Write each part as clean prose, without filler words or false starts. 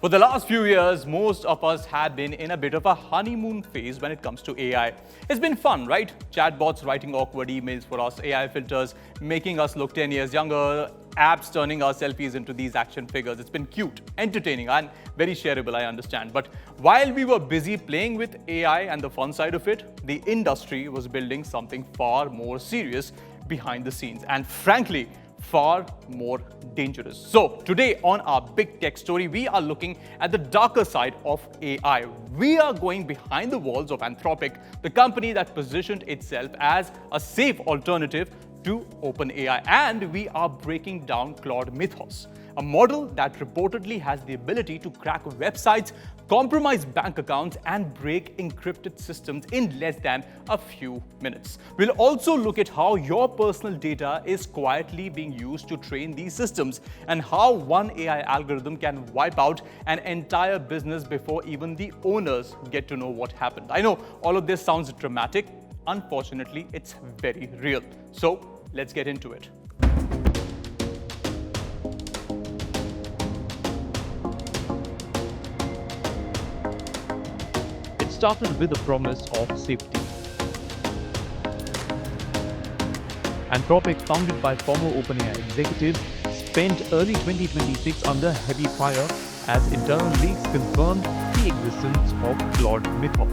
For the last few years, most of us have been in a bit of a honeymoon phase when it comes to AI. It's been fun, right? Chatbots writing awkward emails for us, AI filters making us look 10 years younger, apps turning our selfies into these action figures. It's been cute, entertaining, and very shareable, I understand. But while we were busy playing with AI and the fun side of it, the industry was building something far more serious behind the scenes. And frankly, far more dangerous. So today on our big tech story, we are looking at the darker side of AI. We are going behind the walls of Anthropic, the company that positioned itself as a safe alternative to OpenAI, and we are breaking down Claude Mythos, a model that reportedly has the ability to crack websites, compromise bank accounts, and break encrypted systems in less than a few minutes. We'll also look at how your personal data is quietly being used to train these systems and how one AI algorithm can wipe out an entire business before even the owners get to know what happened. I know all of this sounds dramatic. Unfortunately, it's very real. So let's get into it. It started with a promise of safety. Anthropic, founded by former OpenAI executives, spent early 2026 under heavy fire as internal leaks confirmed the existence of Claude Mythos.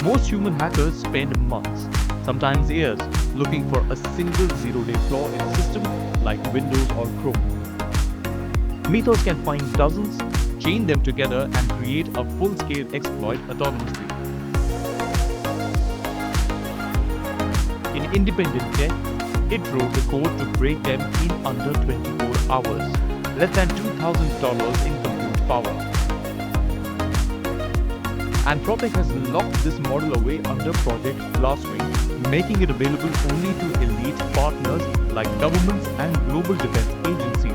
Most human hackers spend months, sometimes years, looking for a single zero-day flaw in a system like Windows or Chrome. Mythos can find dozens, chain them together, and create a full-scale exploit autonomously. In independent tests, it wrote the code to break them in under 24 hours, less than $2,000 in compute power. Anthropic has locked this model away under Project Glasswing, making it available only to elite partners like governments and global defense agencies.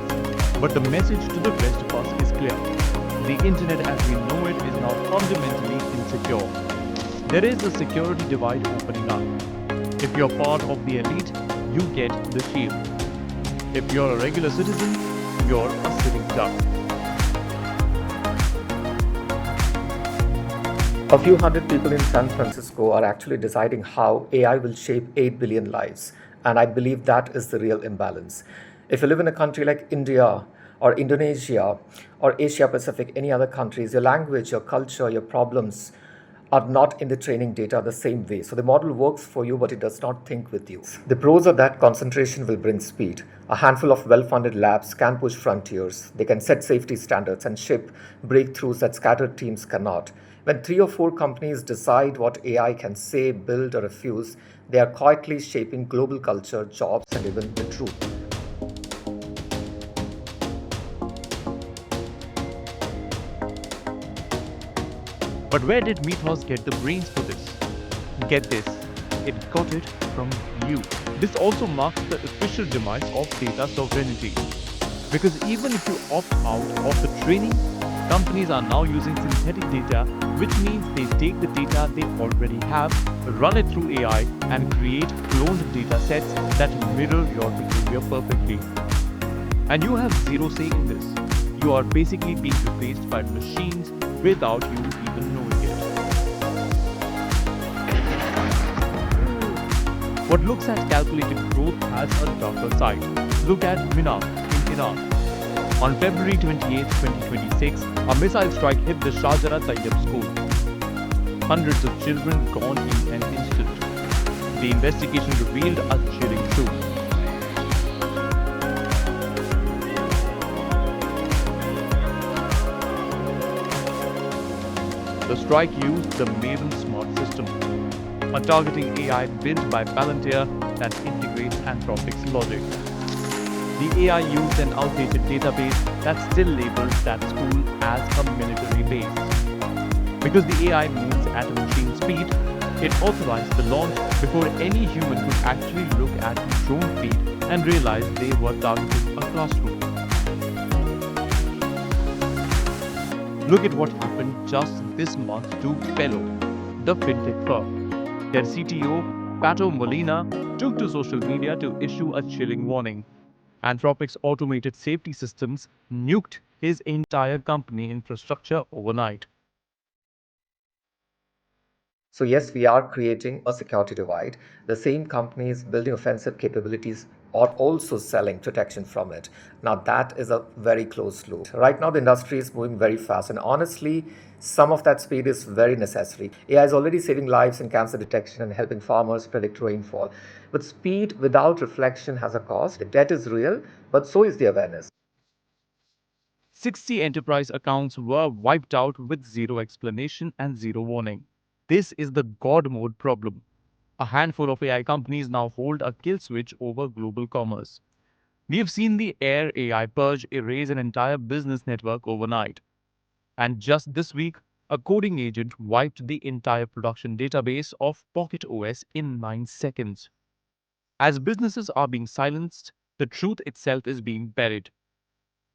But the message to the rest of us is clear. The internet as we know it is now fundamentally insecure. There is a security divide opening up. If you're part of the elite, you get the shield. If you're a regular citizen, you're a sitting duck. A few hundred people in San Francisco are actually deciding how AI will shape 8 billion lives, and I believe that is the real imbalance. If you live in a country like India or Indonesia or Asia Pacific, any other countries, your language, your culture, your problems are not in the training data the same way. So the model works for you, but it does not think with you. The pros are that concentration will bring speed. A handful of well-funded labs can push frontiers. They can set safety standards and ship breakthroughs that scattered teams cannot. When 3 or 4 companies decide what AI can say, build, or refuse, they are quietly shaping global culture, jobs, and even the truth. But where did Mythos get the brains for this? Get this, it got it from you. This also marks the official demise of data sovereignty. Because even if you opt out of the training, companies are now using synthetic data, which means they take the data they already have, run it through AI, and create cloned data sets that mirror your behavior perfectly. And you have zero say in this. You are basically being replaced by machines without you even knowing it. What looks at calculated growth has a darker side. Look at Minar in Iran. On February 28, 2026, a missile strike hit the Shahjara Tayyab school. Hundreds of children gone in an instant. The investigation revealed a chilling truth. The strike used the Maven Smart system, a targeting AI built by Palantir that integrates Anthropic's logic. The AI used an outdated database that still labels that school as a military base. Because the AI moves at a machine speed, it authorized the launch before any human could actually look at the drone feed and realize they were targeting a classroom. Look at what happened just this month to Fellow, the fintech firm. Their CTO, Pato Molina, took to social media to issue a chilling warning. Anthropic's automated safety systems nuked his entire company infrastructure overnight. So, yes, we are creating a security divide. The same companies building offensive capabilities are also selling protection from it. Now, that is a very close loop. Right now, the industry is moving very fast, and honestly, some of that speed is very necessary. AI is already saving lives in cancer detection and helping farmers predict rainfall. But speed without reflection has a cost. The debt is real, but so is the awareness. 60 enterprise accounts were wiped out with zero explanation and zero warning. This is the God mode problem. A handful of AI companies now hold a kill switch over global commerce. We have seen the Air AI purge erase an entire business network overnight. And just this week, a coding agent wiped the entire production database of Pocket OS in 9 seconds. As businesses are being silenced, the truth itself is being buried.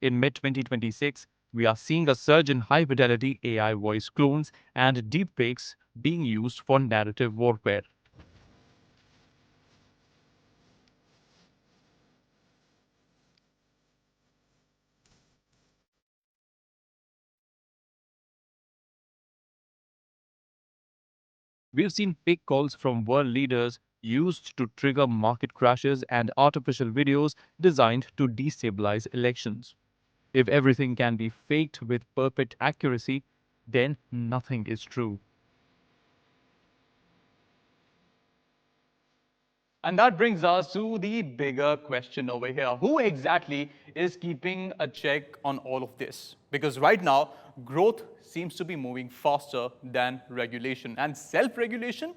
In mid 2026, we are seeing a surge in high fidelity AI voice clones and deepfakes being used for narrative warfare. We've seen fake calls from world leaders used to trigger market crashes and artificial videos designed to destabilize elections. If everything can be faked with perfect accuracy, then nothing is true. And that brings us to the bigger question over here. Who exactly is keeping a check on all of this? Because right now, growth seems to be moving faster than regulation. And self-regulation,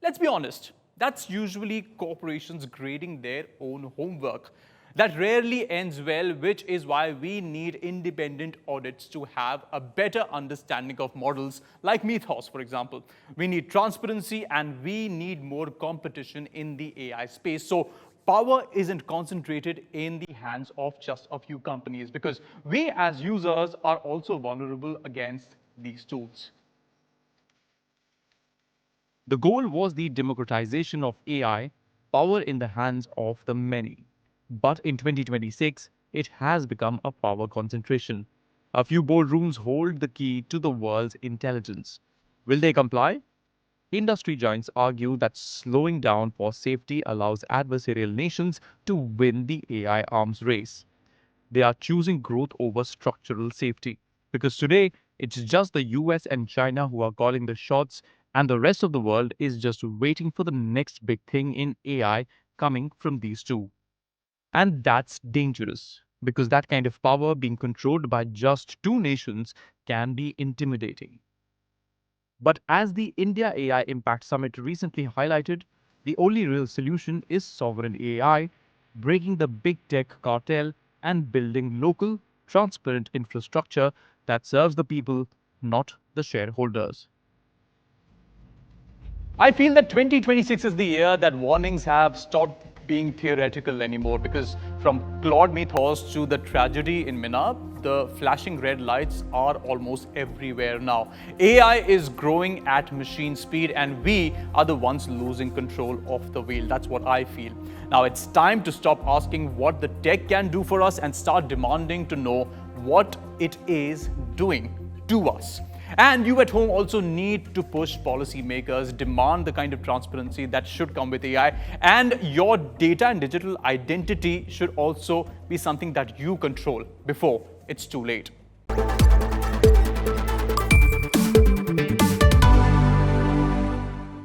let's be honest, that's usually corporations grading their own homework. That rarely ends well, which is why we need independent audits to have a better understanding of models like Mythos, for example. We need transparency and we need more competition in the AI space. So power isn't concentrated in the hands of just a few companies because we as users are also vulnerable against these tools. The goal was the democratization of AI, power in the hands of the many. But in 2026, it has become a power concentration. A few boardrooms hold the key to the world's intelligence. Will they comply? Industry giants argue that slowing down for safety allows adversarial nations to win the AI arms race. They are choosing growth over structural safety. Because today, it's just the US and China who are calling the shots, and the rest of the world is just waiting for the next big thing in AI coming from these two. And that's dangerous because that kind of power being controlled by just two nations can be intimidating. But as the India AI Impact Summit recently highlighted, the only real solution is sovereign AI, breaking the big tech cartel and building local, transparent infrastructure that serves the people, not the shareholders. I feel that 2026 is the year that warnings have stopped being theoretical anymore because from Claude Mythos to the tragedy in Minna, the flashing red lights are almost everywhere now. AI is growing at machine speed and we are the ones losing control of the wheel. That's what I feel. Now it's time to stop asking what the tech can do for us and start demanding to know what it is doing to us. And you at home also need to push policymakers, demand the kind of transparency that should come with AI. And your data and digital identity should also be something that you control before it's too late.